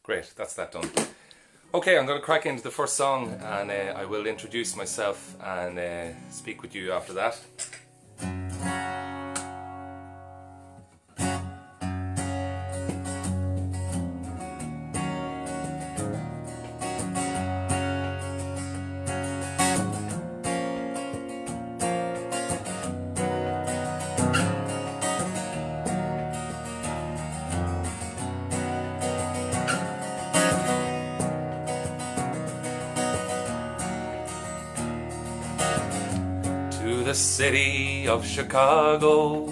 Great, that's that done. Okay, I'm going to crack into the first song, and I will introduce myself and speak with you after that. The city of Chicago,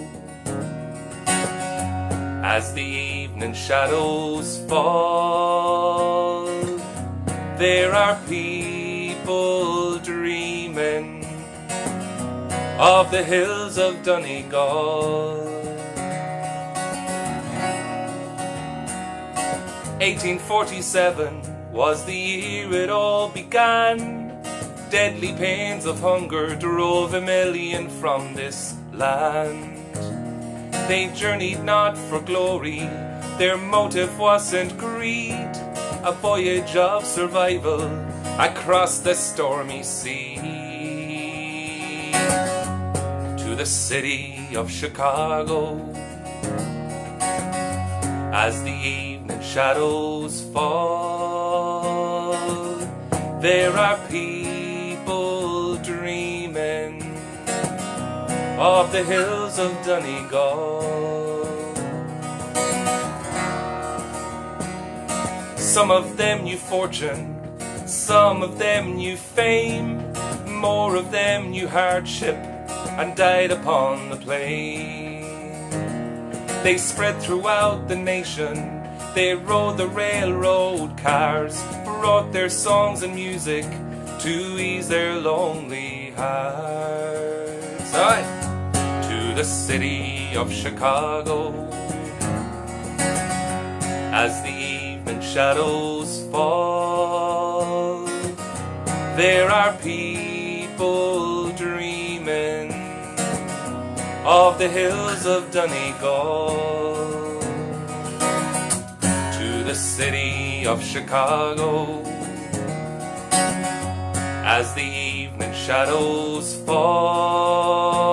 as the evening shadows fall, there are people dreaming of the hills of Donegal. 1847 was the year it all began. Deadly pains of hunger drove 1,000,000 from this land. They journeyed not for glory, their motive wasn't greed, a voyage of survival across the stormy sea. To the city of Chicago, as the evening shadows fall, there are people dreaming of the hills of Donegal. Some of them knew fortune, some of them knew fame, more of them knew hardship and died upon the plain. They spread throughout the nation, they rode the railroad cars, brought their songs and music to ease their lonely hearts. Aye. To the city of Chicago, as the evening shadows fall, there are people dreaming of the hills of Donegal. To the city of Chicago, as the evening shadows fall,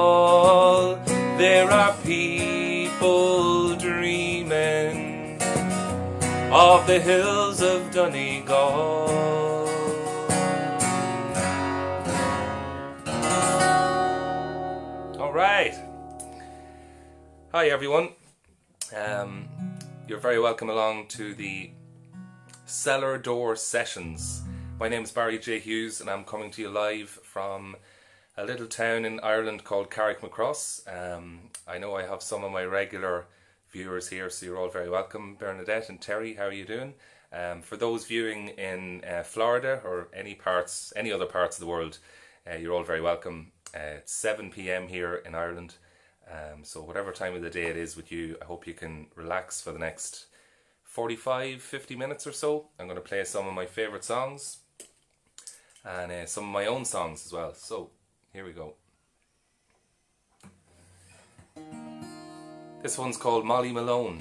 there are people dreaming of the hills of Donegal. All right. Hi everyone. You're very welcome along to the Cellar Door Sessions. My name is Barry J. Hughes and I'm coming to you live from a little town in Ireland called Cary. I know I have some of my regular viewers here, so you're all very welcome. Bernadette and Terry, how are you doing? For those viewing in Florida or any other parts of the world, you're all very welcome. It's 7 p.m. here in Ireland, so whatever time of the day it is with you, I hope you can relax for the next 45-50 minutes or so. I'm going to play some of my favourite songs and some of my own songs as well. So here we go. This one's called Molly Malone.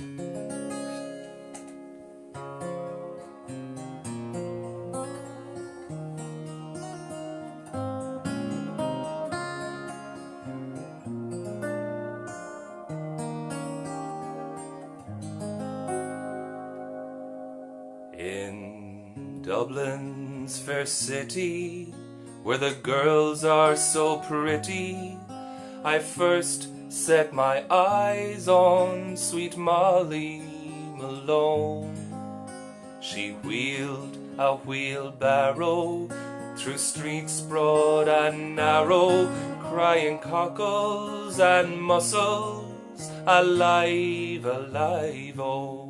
In Dublin's fair city, where the girls are so pretty, I first set my eyes on sweet Molly Malone. She wheeled a wheelbarrow through streets broad and narrow, crying cockles and mussels, alive, alive, oh.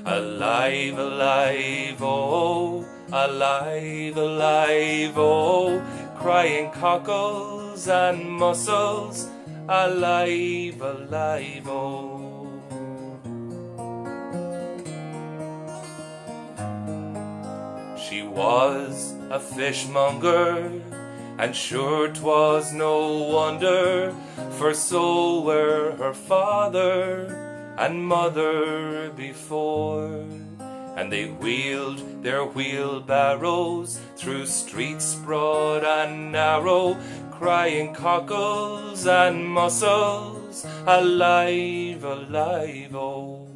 Alive, alive, oh, alive, alive, oh, crying cockles and mussels, alive, alive, oh. She was a fishmonger, and sure 'twas no wonder, for so were her father and mother before, and they wheeled their wheelbarrows through streets broad and narrow, crying cockles and mussels, alive, alive, oh,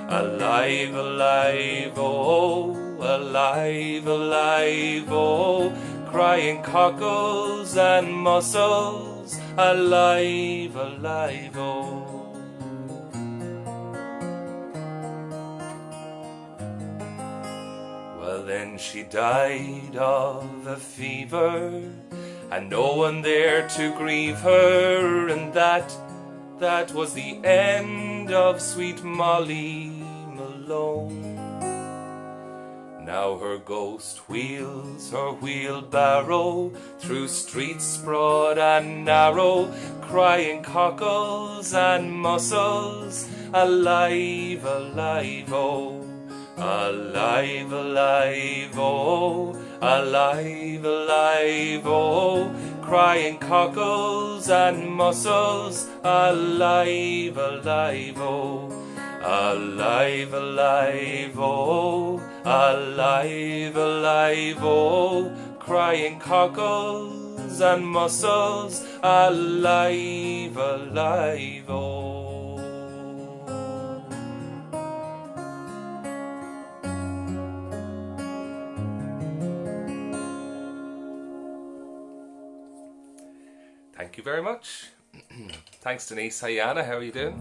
alive, alive, oh, alive, alive, oh, crying cockles and mussels, alive, alive, oh. Well, then she died of a fever, and no one there to grieve her, and that was the end of sweet Molly Malone. Now her ghost wheels her wheelbarrow through streets broad and narrow, crying cockles and mussels, alive, alive, oh, alive, alive, oh, alive, alive, oh, crying cockles and mussels, alive, alive, oh, alive, alive, oh, alive, alive, oh, crying cockles and mussels, alive, alive, oh. Thank you very much. Thanks, Denise. Hi, Anna. How are you doing?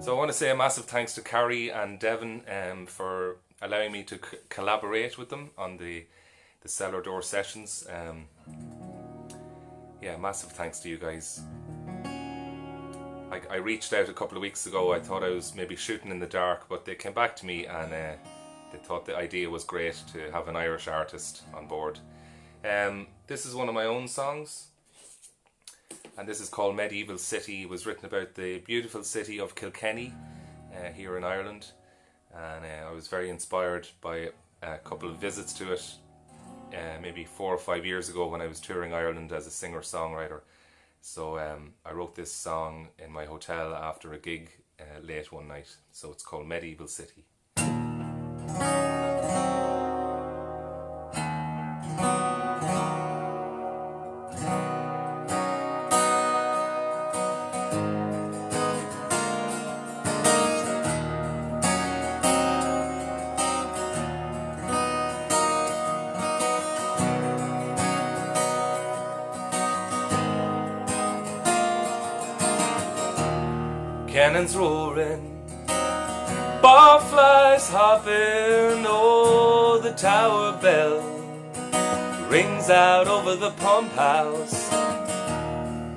So I want to say a massive thanks to Cary and Devon for allowing me to collaborate with them on the Cellar Door sessions. Yeah, massive thanks to you guys. I reached out a couple of weeks ago. I thought I was maybe shooting in the dark, but they came back to me and they thought the idea was great to have an Irish artist on board. This is one of my own songs, and this is called Medieval City. It was written about the beautiful city of Kilkenny here in Ireland, and I was very inspired by a couple of visits to it maybe 4 or 5 years ago when I was touring Ireland as a singer-songwriter. So I wrote this song in my hotel after a gig late one night. So it's called Medieval City. Cannons roaring, barflies hopping, oh, the tower bell rings out over the pump house.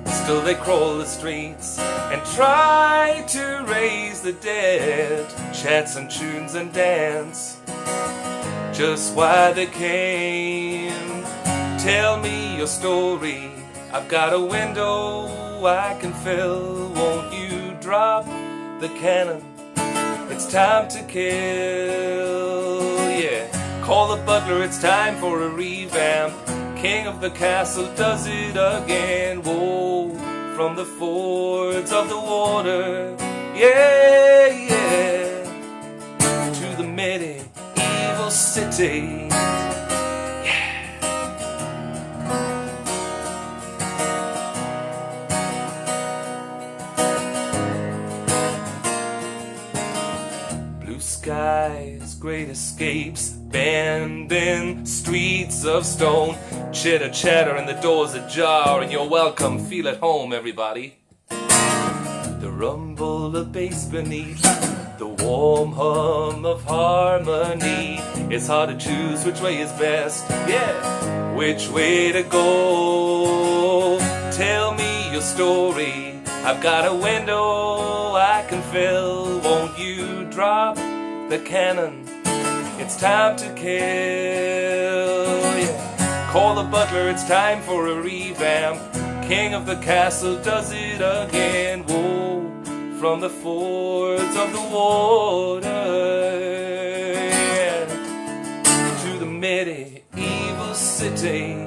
Still they crawl the streets and try to raise the dead, chants and tunes and dance. Just why they came, tell me your story. I've got a window I can fill, won't you drop the cannon? It's time to kill, yeah. Call the butler, it's time for a revamp. King of the castle does it again. Whoa, from the fords of the water, yeah, yeah, to the medieval city. Skies, great escapes, bending streets of stone, chitter chatter and the doors ajar, and you're welcome, feel at home everybody. The rumble of bass beneath, the warm hum of harmony. It's hard to choose which way is best, yeah, which way to go. Tell me your story, I've got a window I can fill, won't you drop the cannon? It's time to kill, yeah. Call the butler, it's time for a revamp. King of the castle does it again. Whoa, from the fords of the water, yeah, to the medieval city.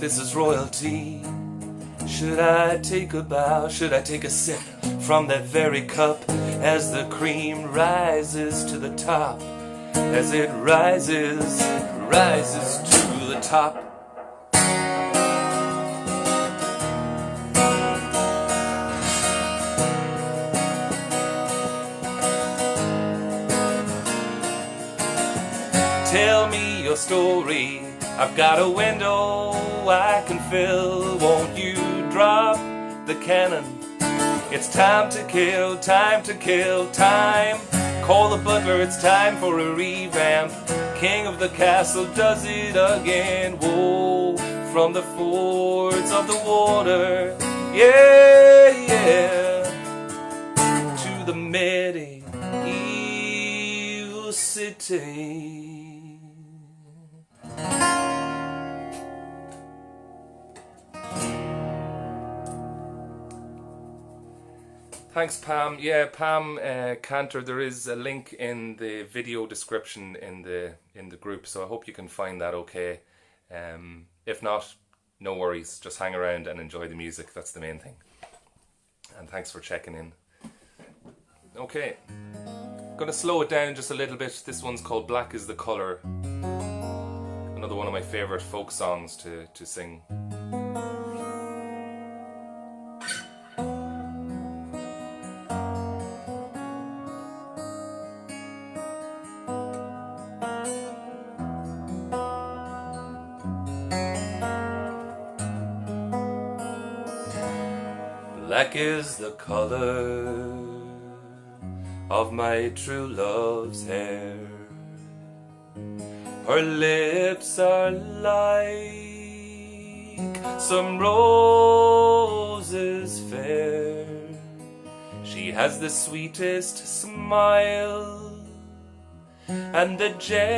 this is royalty. Should I take a bow? Should I take a sip from that very cup as the cream rises to the top? As it rises, rises to the top. Tell me your story. I've got a window I can fill. Won't you drop the cannon? It's time to kill, time to kill, time. Call the butler, it's time for a revamp. King of the castle does it again. Whoa, from the fords of the water, yeah, yeah, to the medieval city. Thanks, Pam. Yeah, Pam Cantor. There is a link in the video description in the group, so I hope you can find that okay. If not, no worries. Just hang around and enjoy the music. That's the main thing. And thanks for checking in. Okay, gonna slow it down just a little bit. This one's called "Black Is the Color." Another one of my favorite folk songs to sing. Black is the color of my true love's hair. Her lips are like some roses fair. She has the sweetest smile and the gentlest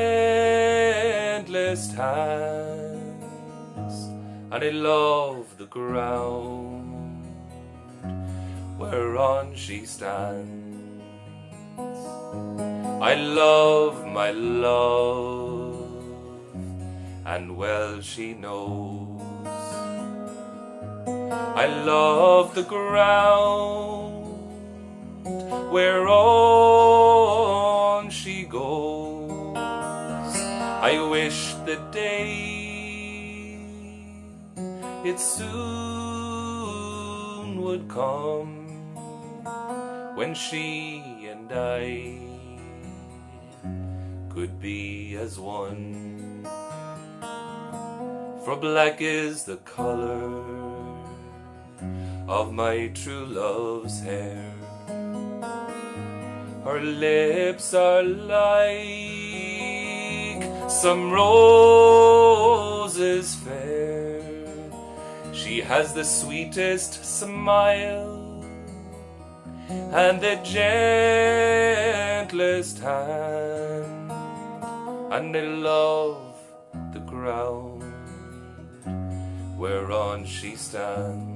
hands, and I love the ground whereon she stands. I love my love, and well she knows. I love the ground whereon she goes. I wish the day it soon would come when she and I could be as one. For black is the color of my true love's hair. Her lips are like some roses fair. She has the sweetest smile and the gentlest hand, and I love the ground whereon she stands.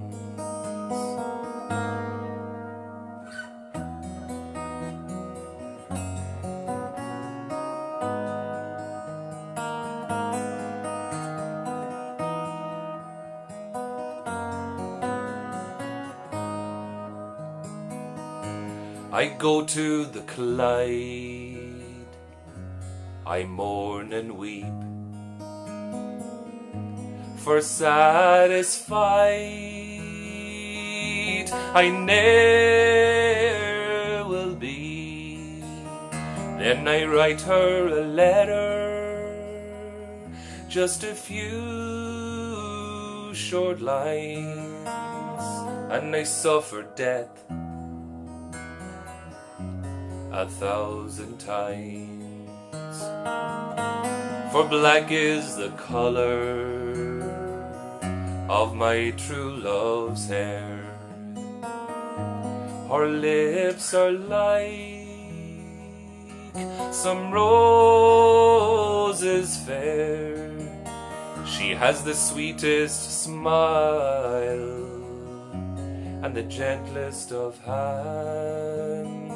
I go to the Clyde, I mourn and weep, for satisfied I ne'er will be. Then I write her a letter, just a few short lines, and I suffer death 1,000 times. For black is the color of my true love's hair. Her lips are like some roses fair. She has the sweetest smile and the gentlest of hands,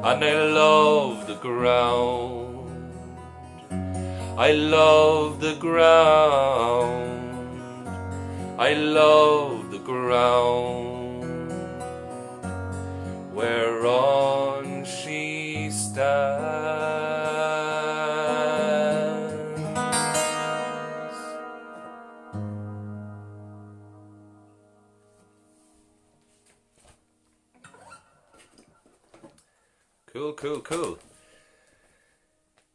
and I love the ground, I love the ground I love the ground whereon she stands. Cool, cool, cool.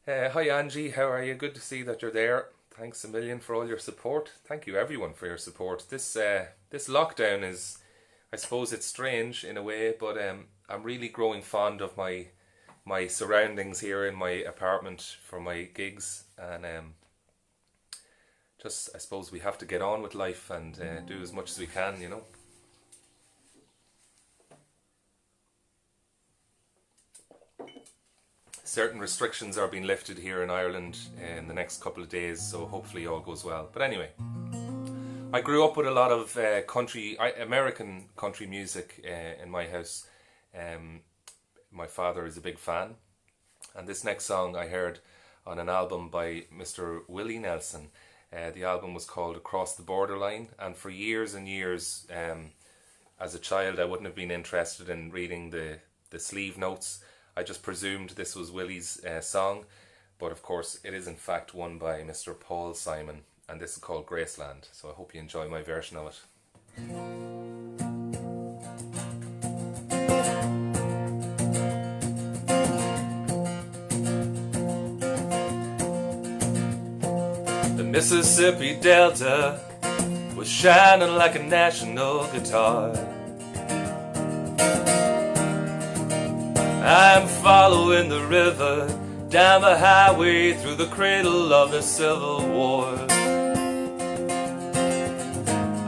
Hi Angie, how are you? Good to see that you're there. Thanks a million for all your support. Thank you everyone for your support. This lockdown is, I suppose it's strange in a way, but I'm really growing fond of my surroundings here in my apartment for my gigs, and just I suppose we have to get on with life and do as much as we can, you know. Certain restrictions are being lifted here in Ireland in the next couple of days, so hopefully all goes well. But anyway, I grew up with a lot of American country music in my house. My father is a big fan, and this next song I heard on an album by Mr. Willie Nelson. The album was called Across the Borderline, and for years and years, as a child, I wouldn't have been interested in reading the sleeve notes. I just presumed this was Willie's song, but of course it is in fact one by Mr. Paul Simon, and this is called Graceland, so I hope you enjoy my version of it. The Mississippi Delta was shining like a national guitar. I'm following the river, down the highway, through the cradle of the Civil War.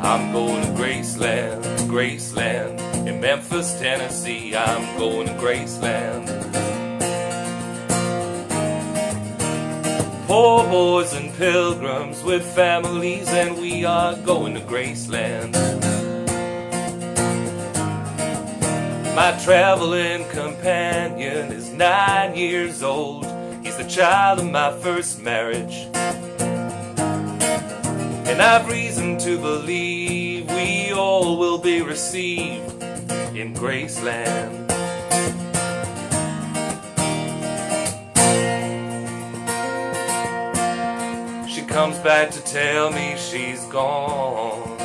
I'm going to Graceland, Graceland, in Memphis, Tennessee. I'm going to Graceland. Poor boys and pilgrims with families, and we are going to Graceland. My traveling companion is 9 years old. He's the child of my first marriage, and I've reason to believe we all will be received in Graceland. She comes back to tell me she's gone.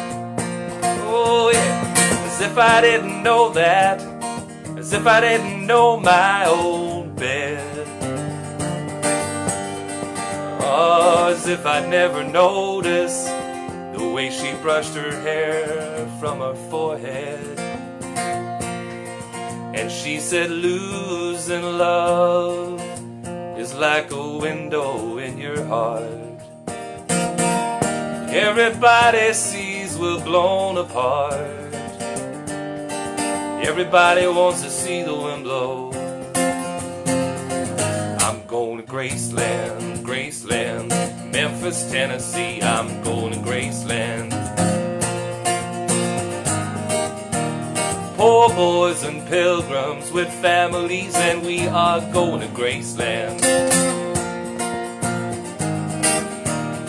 Oh yeah, as if I didn't know that. As if I didn't know my old bed. Oh, as if I'd never noticed the way she brushed her hair from her forehead. And she said losing love is like a window in your heart. Everybody sees we're blown apart. Everybody wants to see the wind blow. I'm going to Graceland, Graceland, Memphis, Tennessee. I'm going to Graceland. Poor boys and pilgrims with families, and we are going to Graceland.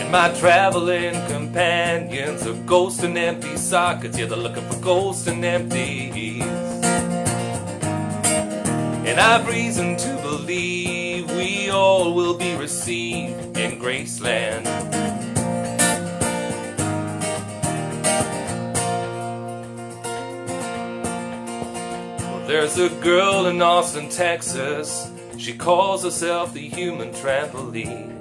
And my traveling companions are ghosts and empty sockets. Yeah, they're looking for ghosts and empties. And I've reason to believe we all will be received in Graceland. Well, there's a girl in Austin, Texas. She calls herself the human trampoline.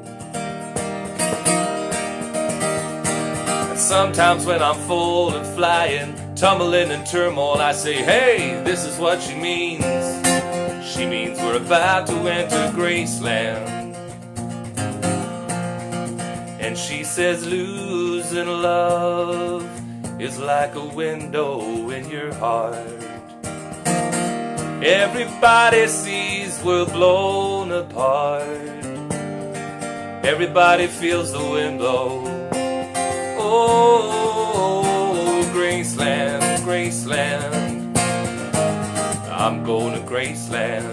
And sometimes when I'm full and flying, tumbling in turmoil, I say, hey, this is what she means. She means we're about to enter Graceland. And she says losing love is like a window in your heart. Everybody sees we're blown apart. Everybody feels the wind blow. Oh, Graceland, Graceland. I'm going to Graceland.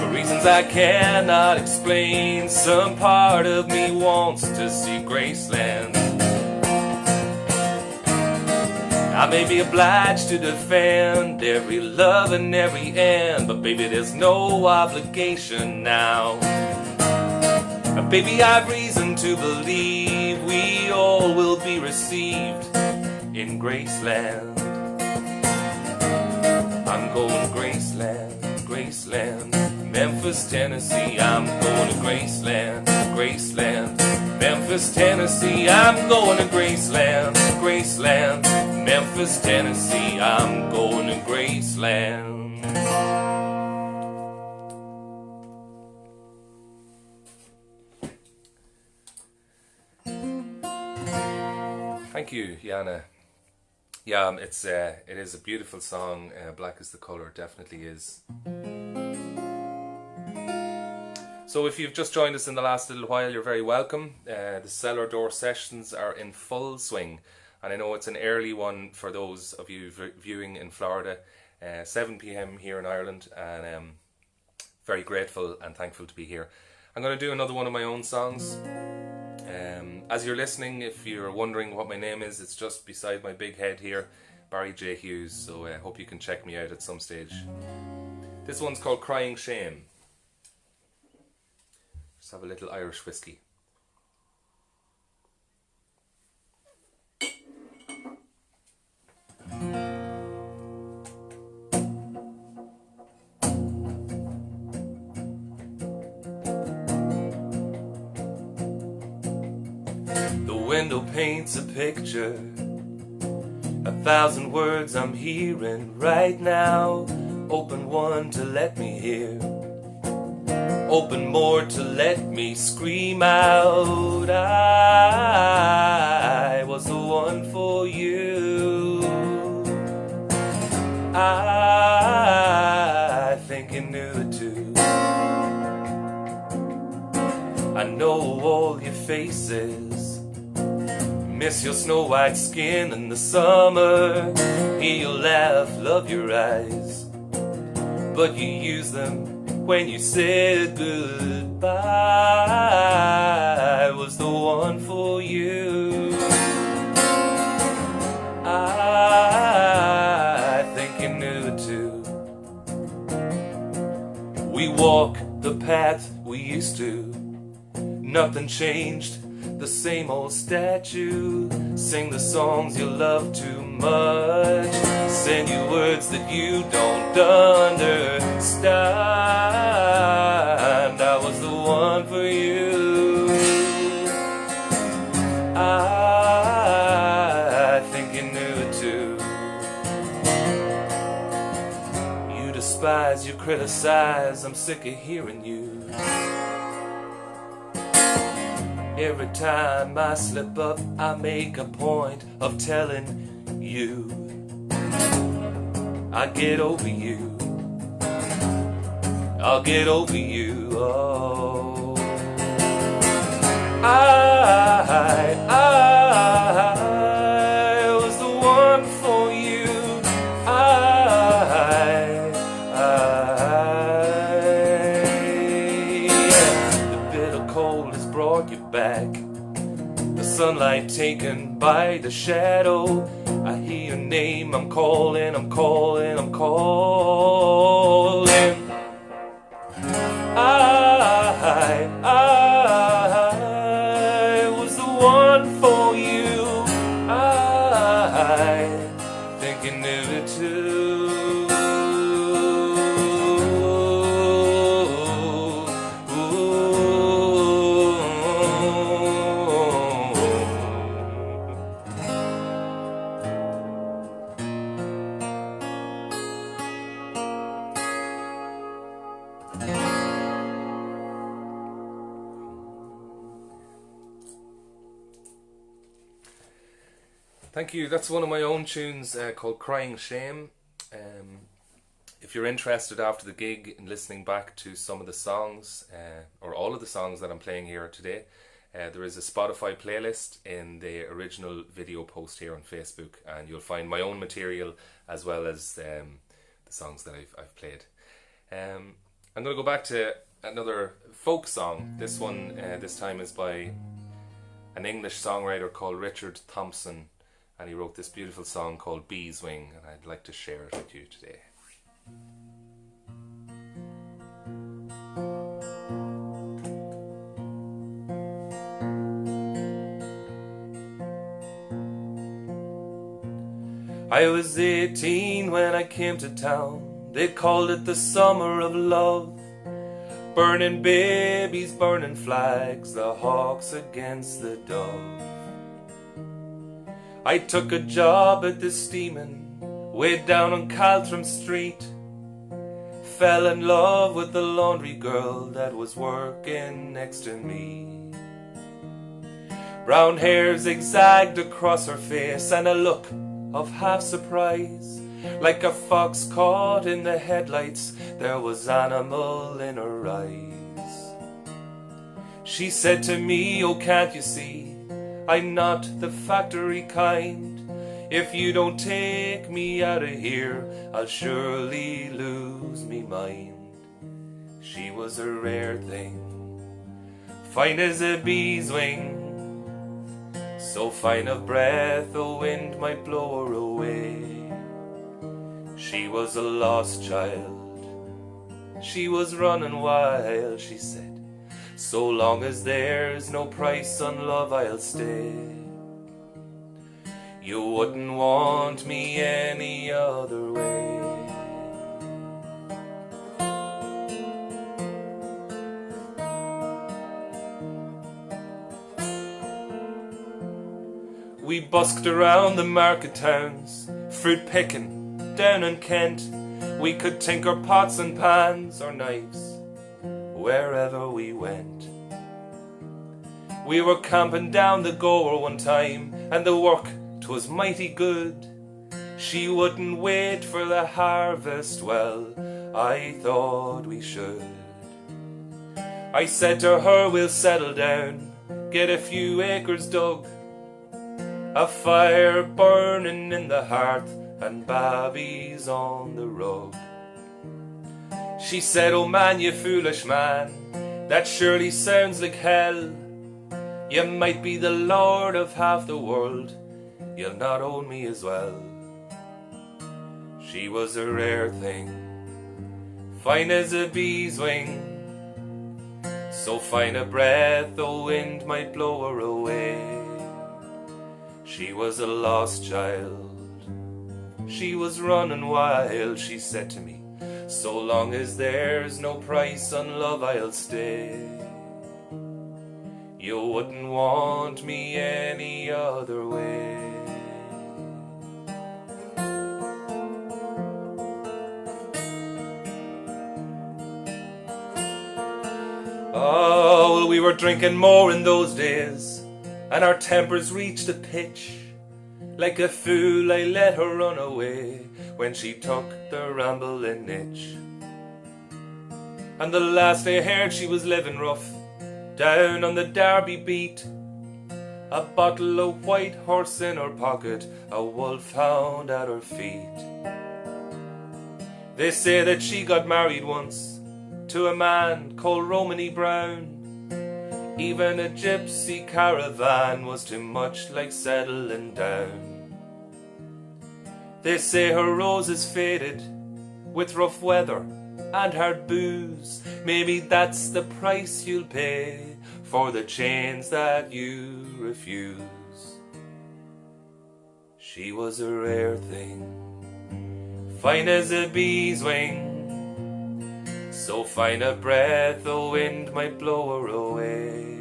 For reasons things I cannot explain. Some part of me wants to see Graceland. I may be obliged to defend every love and every end, but baby, there's no obligation now. Baby, I've reason to believe we all will be received in Graceland. I'm going Graceland, Graceland, Memphis, Tennessee. I'm going to Graceland, Graceland, Memphis, Tennessee. I'm going to Graceland, Graceland, Memphis, Tennessee. I'm going to Graceland. Thank you, Yana. Yeah, it is a beautiful song. Black is the Colour, definitely is. So if you've just joined us in the last little while, you're very welcome. The Cellar Door sessions are in full swing, and I know it's an early one for those of you viewing in Florida, 7 p.m. here in Ireland, and very grateful and thankful to be here. I'm going to do another one of my own songs. As you're listening, if you're wondering what my name is, it's just beside my big head here, Barry J. Hughes, so I hope you can check me out at some stage. This one's called Crying Shame. Just have a little Irish whiskey. Window paints a picture, 1,000 words I'm hearing right now. Open one to let me hear, open more to let me scream out. I was the one for you. I think you knew it too. I know all your faces, miss your snow white skin in the summer. Hear your laugh, love your eyes, but you use them when you said goodbye. I was the one for you. I think you knew it too. We walk the path we used to, nothing changed, the same old statue. Sing the songs you love too much, send you words that you don't understand. I was the one for you. I think you knew it too. You despise, you criticize, I'm sick of hearing you. Every time I slip up, I make a point of telling you I get over you, I'll get over you. Oh, I was the one for you. The bitter cold has brought you back, the sunlight taken by the shadow. I hear your name, I'm calling, I'm calling, I'm calling. I was the one for you. I think you knew it too. Thank you. That's one of my own tunes called Crying Shame. If you're interested after the gig in listening back to some of the songs, or all of the songs that I'm playing here today, there is a Spotify playlist in the original video post here on Facebook, and you'll find my own material as well as the songs that I've played. I'm going to go back to another folk song. This one, this time, is by an English songwriter called Richard Thompson, and he wrote this beautiful song called BEESWING, and I'd like to share it with you today. I was 18 when I came to town. They called it the summer of love. Burning babies, burning flags, the hawks against the dove. I took a job at the steamin', way down on Caltram Street. Fell in love with the laundry girl that was working next to me. Brown hair zigzagged across her face and a look of half surprise. Like a fox caught in the headlights, there was animal in her eyes. She said to me, "Oh, can't you see, I'm not the factory kind. If you don't take me out of here, I'll surely lose me mind." She was a rare thing, fine as a bee's wing, so fine of breath the wind might blow her away. She was a lost child, she was running wild. She said, "So long as there's no price on love, I'll stay. You wouldn't want me any other way." We busked around the market towns, fruit picking down in Kent. We could tinker pots and pans or knives wherever we went. We were camping down the Gower one time, and the work 'twas mighty good. She wouldn't wait for the harvest, well, I thought we should. I said to her, "We'll settle down, get a few acres dug, a fire burning in the hearth and babbies on the rug." She said, "Oh man, you foolish man, that surely sounds like hell. You might be the lord of half the world, you'll not own me as well." She was a rare thing, fine as a bee's wing, so fine a breath the wind might blow her away. She was a lost child, she was running wild. She said to me, "So long as there's no price on love, I'll stay. You wouldn't want me any other way." Oh, well, we were drinking more in those days, and our tempers reached a pitch. Like a fool I let her run away when she took the rambling itch. And the last I heard she was living rough down on the Derby beat, a bottle of white horse in her pocket, a wolfhound at her feet. They say that she got married once to a man called Romany Brown. Even a gypsy caravan was too much like settling down. They say her roses faded with rough weather and hard booze. Maybe that's the price you'll pay for the chains that you refuse. She was a rare thing, fine as a bee's wing, so fine a breath the wind might blow her away.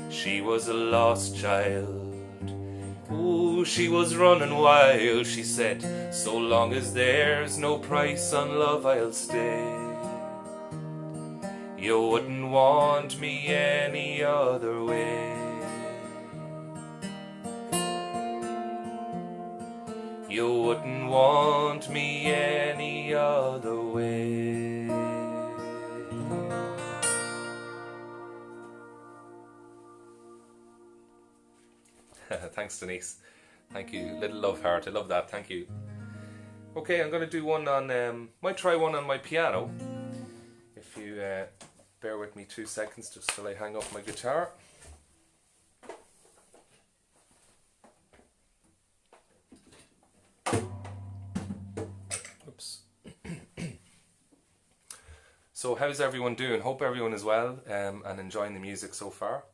She was a lost child, ooh, she was running wild. She said, "So long as there's no price on love, I'll stay. You wouldn't want me any other way. You wouldn't want me any other way." Thanks, Denise. Thank you. Little love heart. I love that. Thank you. Okay, I'm going to do one on, might try one on my piano. If you bear with me 2 seconds just till I hang up my guitar. Oops. So how's everyone doing? Hope everyone is well and enjoying the music so far.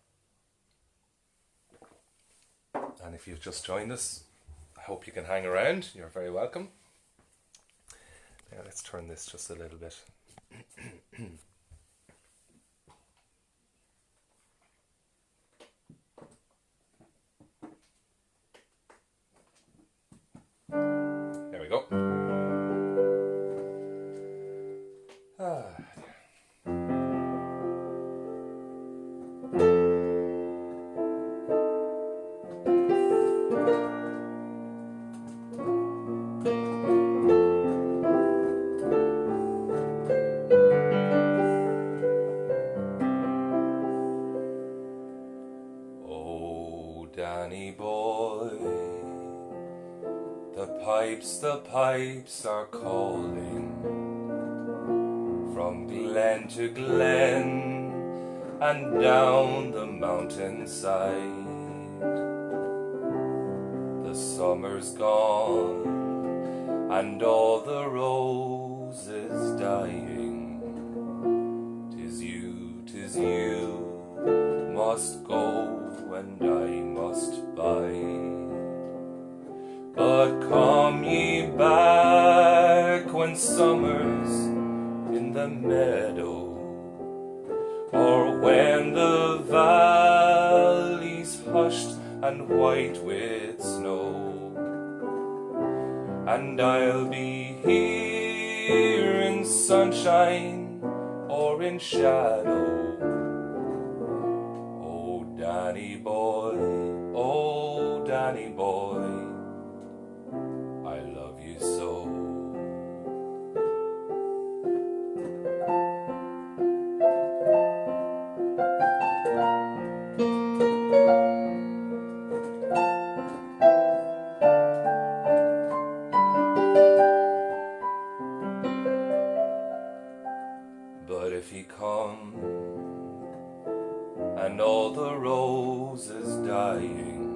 And if you've just joined us, I hope you can hang around. You're very welcome. Now let's turn this just a little bit. There we go. Danny boy, the pipes are calling from glen to glen and down the mountainside. The summer's gone and all the roses dying. 'Tis you must go and I must bide. But come ye back when summer's in the meadow, or when the valley's hushed and white with snow, and I'll be here in sunshine or in shadow. Danny boy, oh Danny boy, I love you so. But if he come and all the roses dying,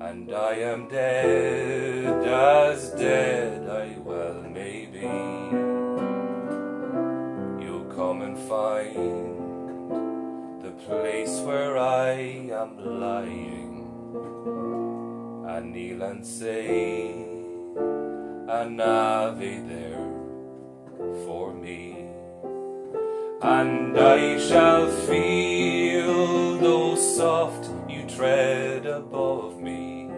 and I am dead, as dead I well may be, you'll come and find the place where I am lying, and kneel and say an Ave there for me. And I shall feel, though soft you tread above me,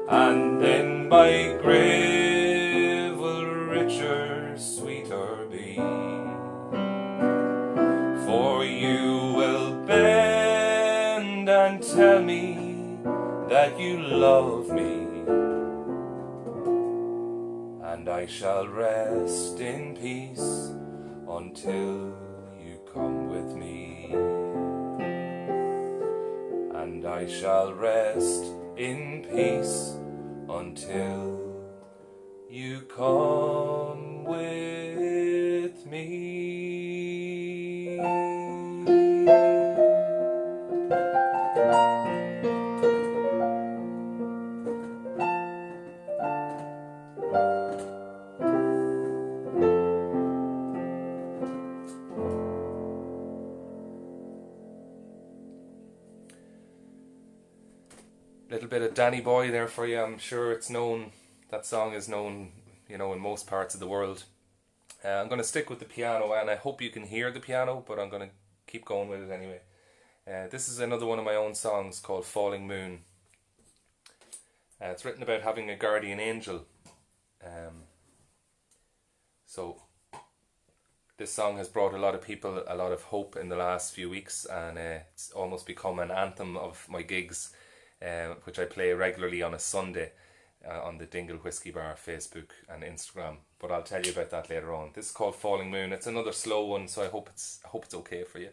and then my grave will richer, sweeter be. For you will bend and tell me that you love me, and I shall rest in peace until you come with me. And I shall rest in peace until you come with me. Little bit of Danny Boy there for you. I'm sure it's known, that song is known, you know, in most parts of the world. I'm going to stick with the piano, and I hope you can hear the piano, but I'm going to keep going with it anyway. This is another one of my own songs called Falling Moon. It's written about having a guardian angel. So this song has brought a lot of people a lot of hope in the last few weeks, and it's almost become an anthem of my gigs, which I play regularly on a Sunday on the Dingle Whiskey Bar Facebook and Instagram. But I'll tell you about that later on. This is called Falling Moon. It's another slow one, so I hope it's okay for you.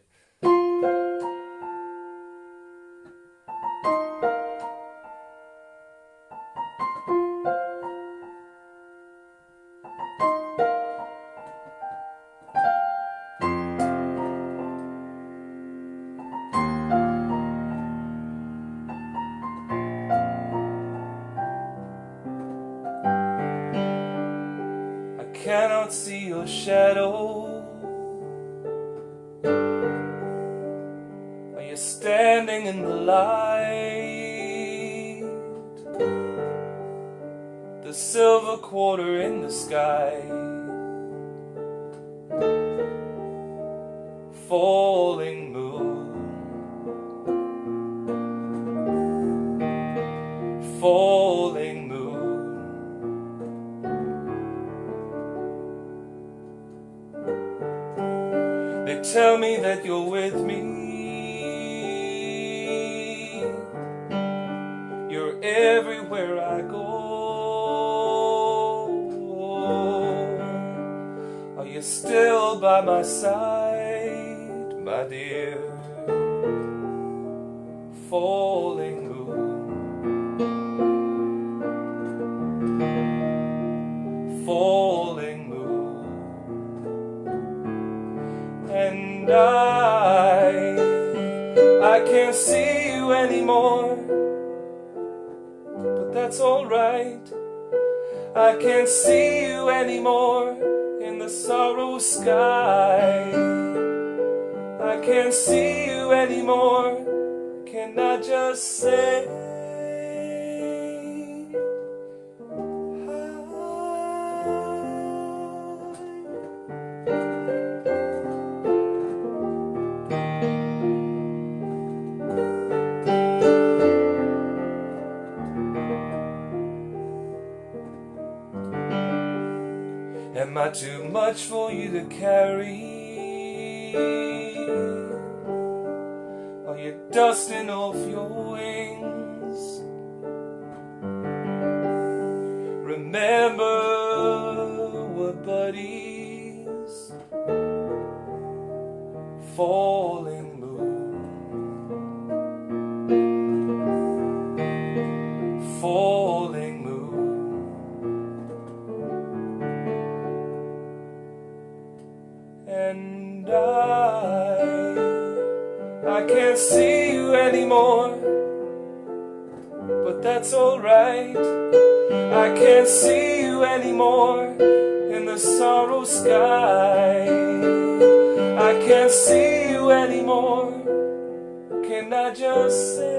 your shadow? Are you standing in the light? The silver quarter in the sky, falling moon, falling moon. They tell me that you're with me, you're everywhere I go. Are you still by my side, my dear? Falling moon, falling moon. And I can't see you anymore, but that's alright. I can't see you anymore in the sorrow sky. I can't see you anymore. Can I just say am I too much for you to carry? Are you dusting off your wings? Remember we're buddies. Falling moon, falling moon. And I can't see you anymore, but that's alright. I can't see you anymore in the sorrow sky. I can't see you anymore. Can I just say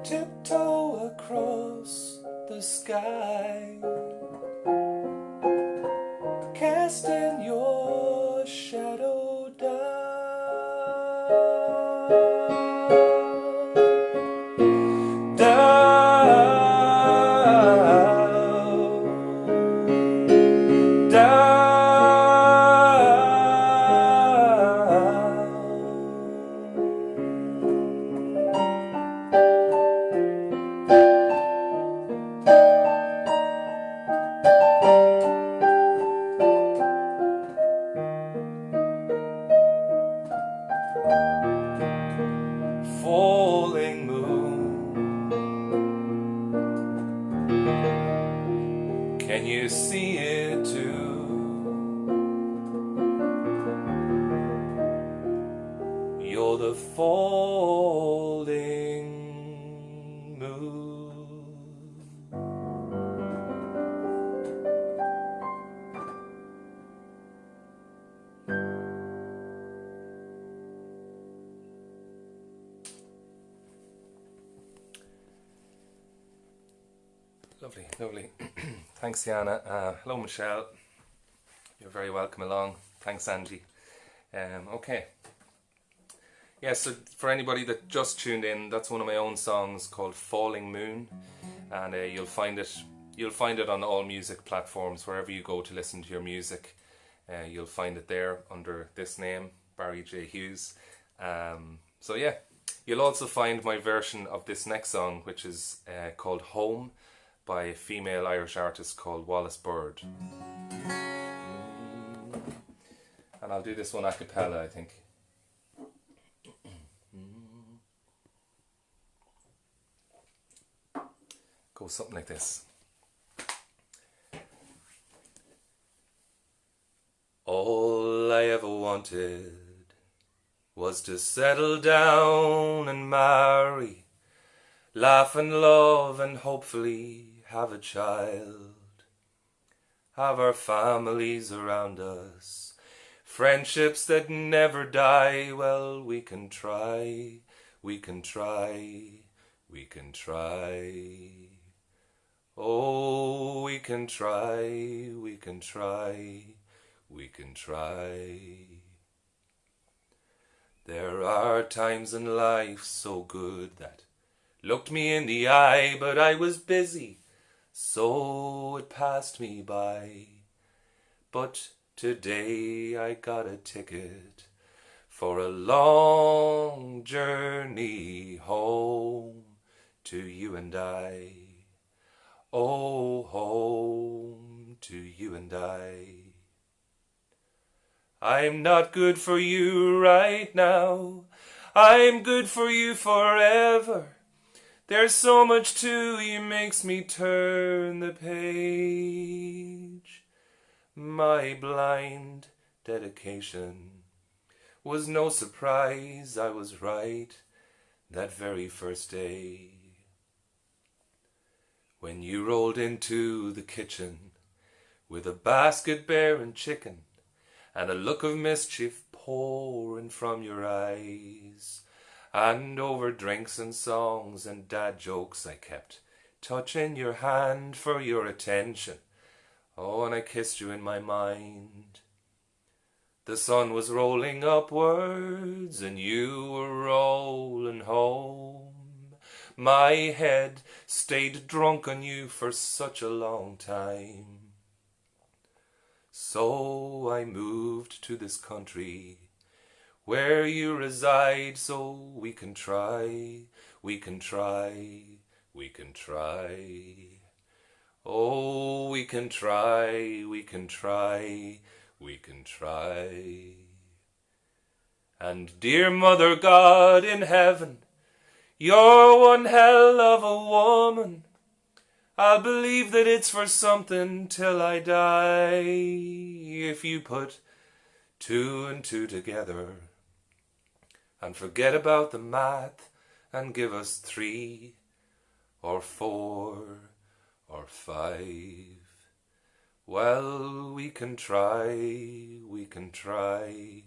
tiptoe across the sky, casting your shadow down, down, down. Falling moon, can you see it too? You're the falling moon. Lovely, lovely. Thanks, Yana. Hello, Michelle. You're very welcome along. Thanks, Angie. Okay. Yeah, so for anybody that just tuned in, that's one of my own songs called Falling Moon, and you'll find it on all music platforms wherever you go to listen to your music. You'll find it there under this name, Barry J. Hughes. So yeah, you'll also find my version of this next song, which is called Home, by a female Irish artist called Wallis Bird. And I'll do this one a cappella, I think. Goes something like this. All I ever wanted was to settle down and marry, laugh and love and hopefully have a child. Have our families around us, friendships that never die. Well, we can try, we can try, we can try. Oh, we can try, we can try, we can try. There are times in life so good that looked me in the eye, but I was busy, so it passed me by. But today I got a ticket for a long journey home to you and I. Oh, home to you and I. I'm not good for you right now, I'm good for you forever. There's so much to you makes me turn the page. My blind dedication was no surprise, I was right that very first day. When you rolled into the kitchen with a basket bearing chicken and a look of mischief pouring from your eyes, and over drinks and songs and dad jokes I kept touching your hand for your attention. Oh, and I kissed you in my mind. The sun was rolling upwards and you were rolling home. My head stayed drunk on you for such a long time. So I moved to this country where you reside, so we can try, we can try, we can try. Oh, we can try, we can try, we can try. And dear Mother God in heaven, you're one hell of a woman. I'll believe that it's for something till I die. If you put 2 and 2 together and forget about the math and give us 3 or 4 or 5. Well, we can try, we can try,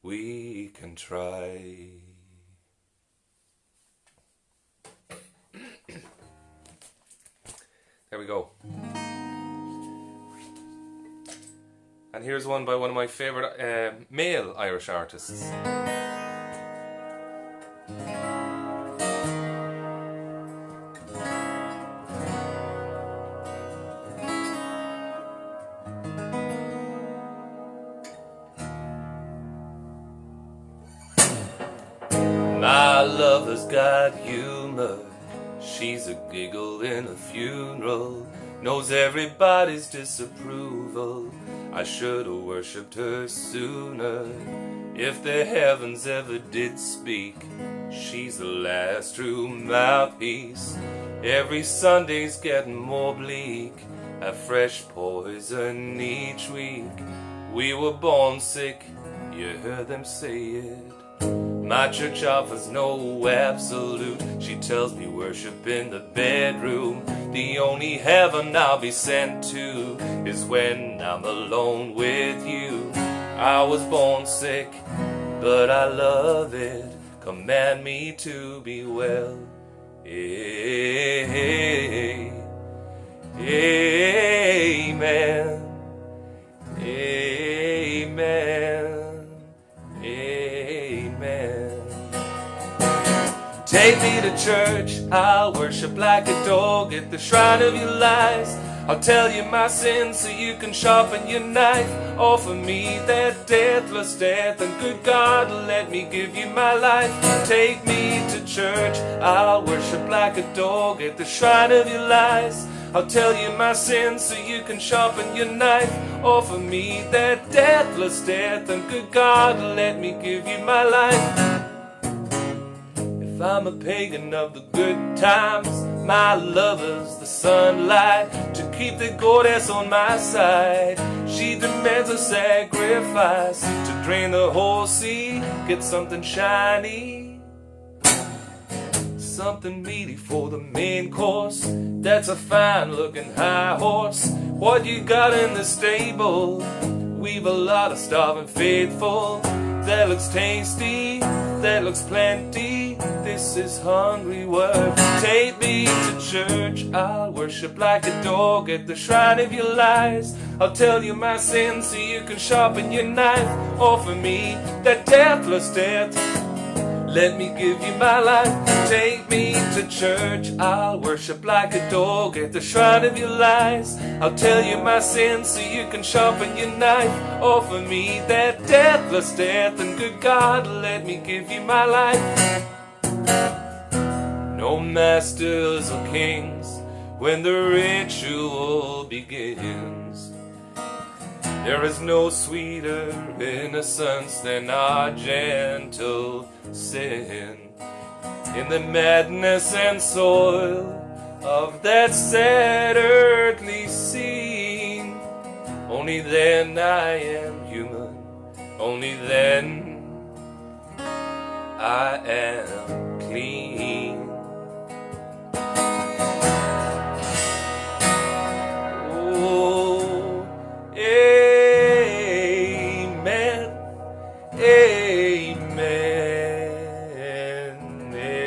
we can try. There we go. And here's one by one of my favourite male Irish artists. My lover's got humor. She's a giggle in a funeral, knows everybody's disapproval. I should have worshipped her sooner. If the heavens ever did speak, she's the last true mouthpiece. Every Sunday's getting more bleak, a fresh poison each week. We were born sick, you heard them say it. My church offers no absolute. She tells me worship in the bedroom. The only heaven I'll be sent to is when I'm alone with you. I was born sick, but I love it. Command me to be well. Amen. Amen. Take me to church, I'll worship like a dog at the shrine of your lies. I'll tell you my sins so you can sharpen your knife. Offer me that deathless death, and good God, let me give you my life. Take me to church, I'll worship like a dog at the shrine of your lies. I'll tell you my sins so you can sharpen your knife. Offer me that deathless death, and good God, let me give you my life. I'm a pagan of the good times, my lovers the sunlight to keep the goddess on my side. She demands a sacrifice to drain the whole sea. Get something shiny, something meaty for the main course. That's a fine looking high horse. What you got in the stable? We've a lot of starving faithful. That looks tasty, that looks plenty. This is hungry work. Take me to church, I'll worship like a dog at the shrine of your lies. I'll tell you my sins so you can sharpen your knife. Offer me that deathless death, let me give you my life. Take me to church, I'll worship like a dog at the shrine of your lies. I'll tell you my sins so you can sharpen your knife. Offer me that deathless death, and good God, let me give you my life. No masters or kings when the ritual begins. There is no sweeter innocence than our gentle sin. In the madness and soil of that sad earthly scene, only then I am human, only then I am clean. Oh, amen, amen, amen.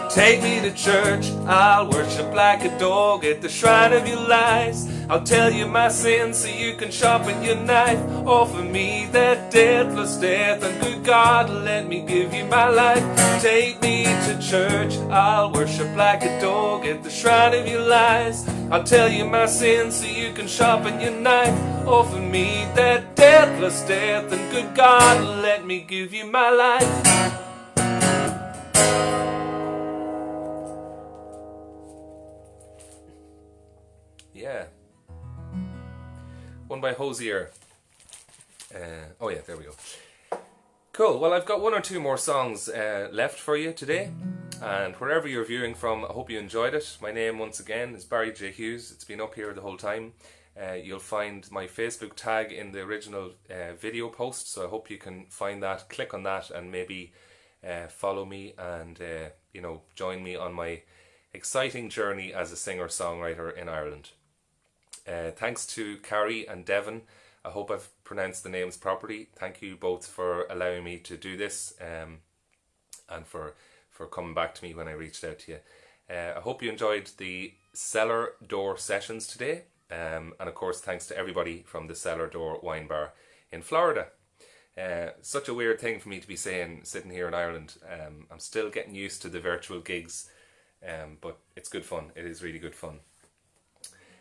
Take me to church, I'll worship like a dog at the shrine of your lies. I'll tell you my sins so you can sharpen your knife. Offer me that deathless death, and good God, let me give you my life. Take me to church, I'll worship like a dog at the shrine of your lies. I'll tell you my sins so you can sharpen your knife. Offer me that deathless death, and good God, let me give you my life. Yeah. One by Hozier. Oh yeah, there we go. Cool, well I've got one or two more songs left for you today. And wherever you're viewing from, I hope you enjoyed it. My name once again is Barry J. Hughes. It's been up here the whole time. You'll find my Facebook tag in the original video post. So I hope you can find that, click on that, and maybe follow me and you know, join me on my exciting journey as a singer-songwriter in Ireland. Thanks to Cary and Devon. I hope I've pronounced the names properly. Thank you both for allowing me to do this and for coming back to me when I reached out to you. I hope you enjoyed the Cellar Door sessions today. And of course, thanks to everybody from the Cellar Door Wine Bar in Florida. Such a weird thing for me to be saying sitting here in Ireland. I'm still getting used to the virtual gigs, but it's good fun. It is really good fun.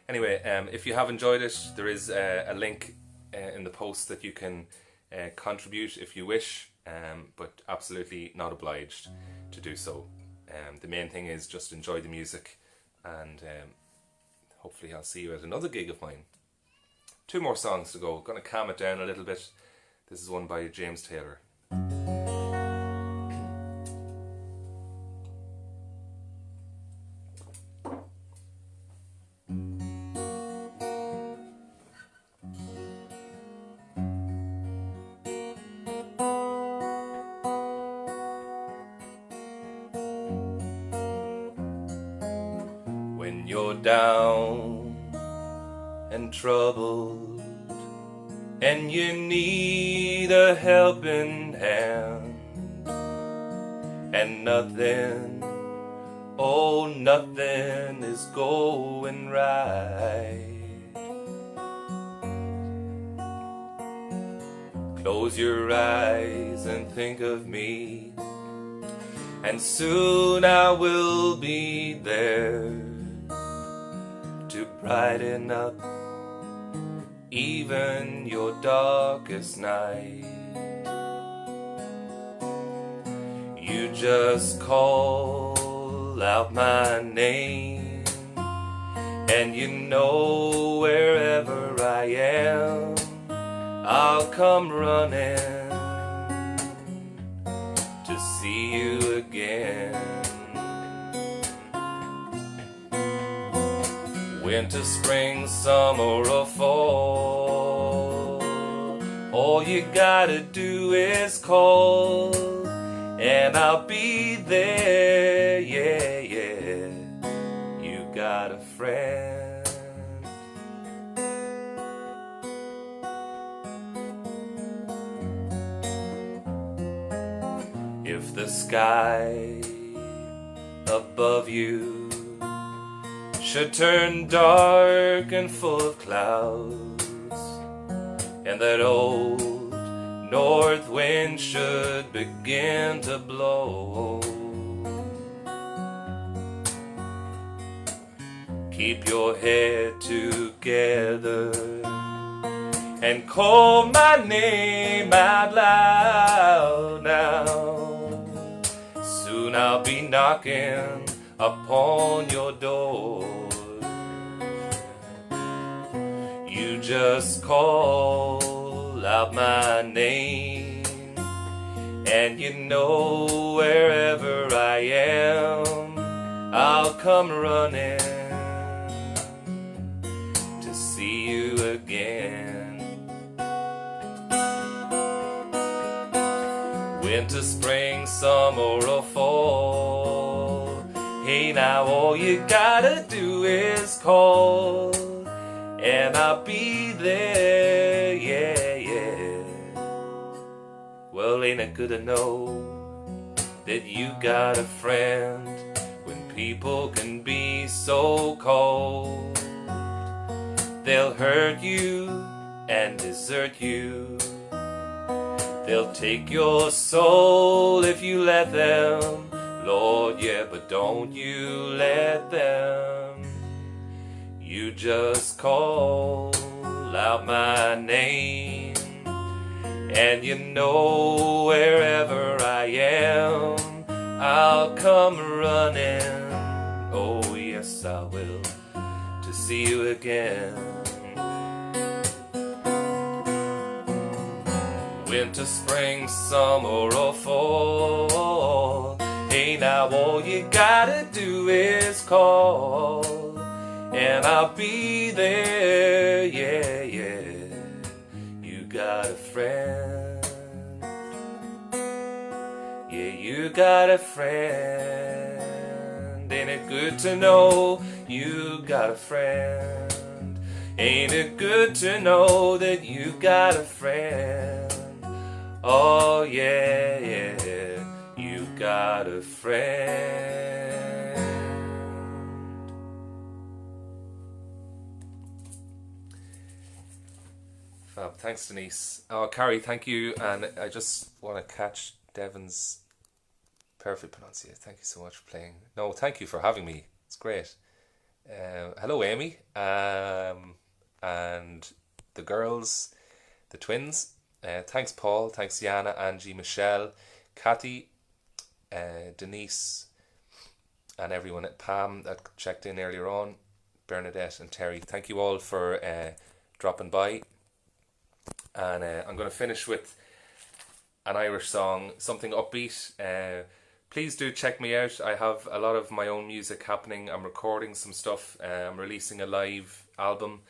Anyway, if you have enjoyed it, there is a link in the post that you can contribute if you wish, but absolutely not obliged to do so. The main thing is just enjoy the music, and hopefully I'll see you at another gig of mine. Two more songs to go. Gonna calm it down a little bit. This is one by James Taylor. When you're down and troubled and you need a helping hand, and nothing, oh nothing is going right, close your eyes and think of me, and soon I will be there to brighten up even your darkest night. You just call out my name, and you know wherever I am, I'll come running. Winter, spring, summer or fall, all you gotta do is call, and I'll be there, yeah, yeah. You got a friend. If the sky above you should turn dark and full of clouds, and that old north wind should begin to blow, keep your head together and call my name out loud now. Soon I'll be knocking upon your door. You just call out my name, and you know wherever I am, I'll come running to see you again. Winter, spring, summer or fall, hey now all you gotta do is call, and I'll be there, yeah, yeah. Well, ain't it good to know that you got a friend when people can be so cold? They'll hurt you and desert you. They'll take your soul if you let them, Lord, yeah, but don't you let them. You just call out my name, and you know wherever I am, I'll come running, oh yes I will, to see you again. Winter, spring, summer or fall, hey now all you gotta do is call, and I'll be there, yeah, yeah. You got a friend, yeah, you got a friend. Ain't it good to know you got a friend? Ain't it good to know that you got a friend? Oh yeah, yeah, you got a friend. Fab, thanks Denise. Oh, Cary, thank you. And I just want to catch Devon's perfect pronunciation. Thank you so much for playing. No, thank you for having me. It's great. Hello, Amy. And the girls, the twins. Thanks, Paul. Thanks, Yana, Angie, Michelle, Kathy, Denise, and everyone at Pam that checked in earlier on, Bernadette and Terry. Thank you all for dropping by. And I'm going to finish with an Irish song, something upbeat. Please do check me out. I have a lot of my own music happening. I'm recording some stuff. I'm releasing a live album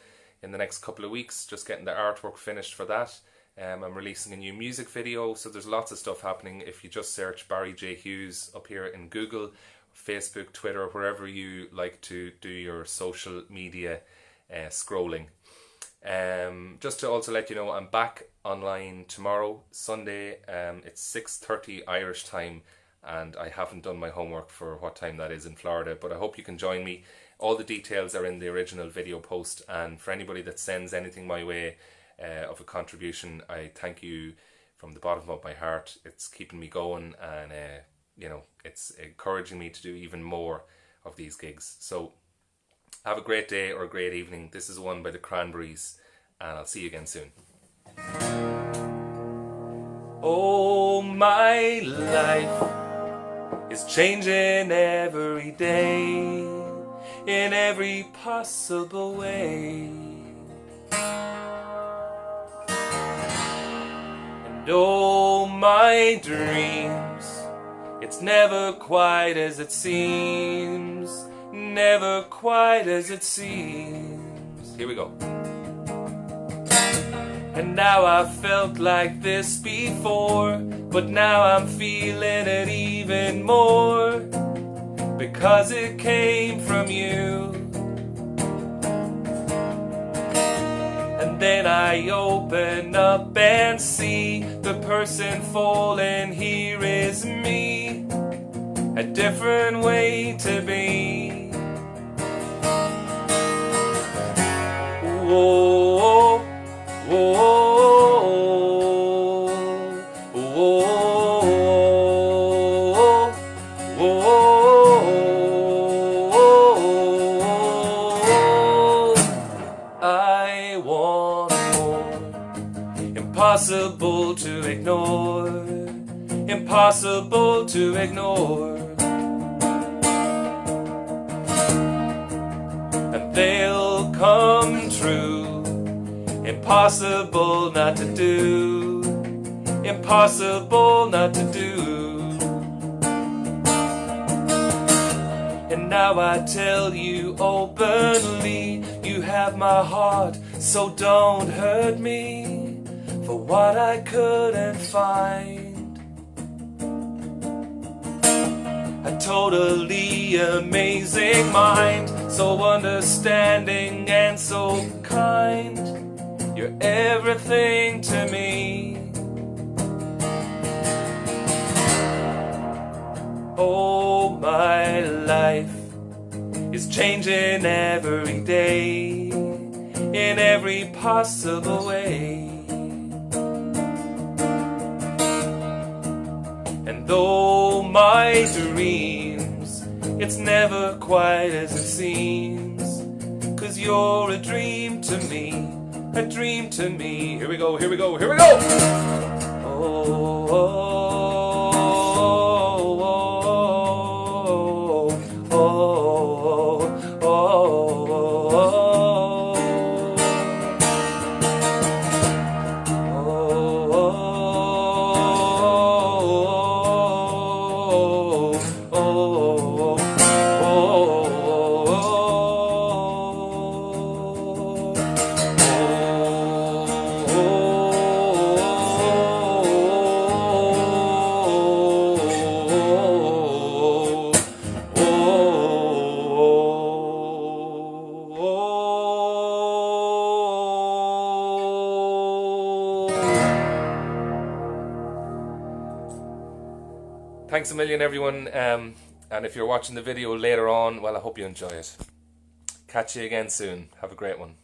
in the next couple of weeks, just getting the artwork finished for that. I'm releasing a new music video, so there's lots of stuff happening. If you just search Barry J. Hughes up here in Google, Facebook, Twitter, wherever you like to do your social media scrolling. Just to also let you know, I'm back online tomorrow, Sunday. It's 6:30 Irish time, and I haven't done my homework for what time that is in Florida, but I hope you can join me. All the details are in the original video post, and for anybody that sends anything my way of a contribution, I thank you from the bottom of my heart. It's keeping me going, and you know, it's encouraging me to do even more of these gigs. So have a great day or a great evening. This is one by the Cranberries, and I'll see you again soon. Oh, my life is changing every day in every possible way. And oh, my dreams, it's never quite as it seems. never quite as it seems. Here we go. And now I've felt like this before, but now I'm feeling it even more, because it came from you. And then I open up and see the person falling here is me, a different way to be. Whoa, whoa, whoa, whoa. I want more. Impossible to ignore. Impossible to ignore. And they'll come true. Impossible not to do. Impossible not to do. And now I tell you openly, you have my heart, so don't hurt me for what I couldn't find. A totally amazing mind, so understanding and so kind. You're everything to me. Oh, my life is changing every day, in every possible way. And though my dreams, it's never quite as it seems, 'cause you're a dream to me, a dream to me. Here we go, here we go, here we go! Oh, oh. Thanks a million, everyone. And if you're watching the video later on, well, I hope you enjoy it. Catch you again soon. Have a great one.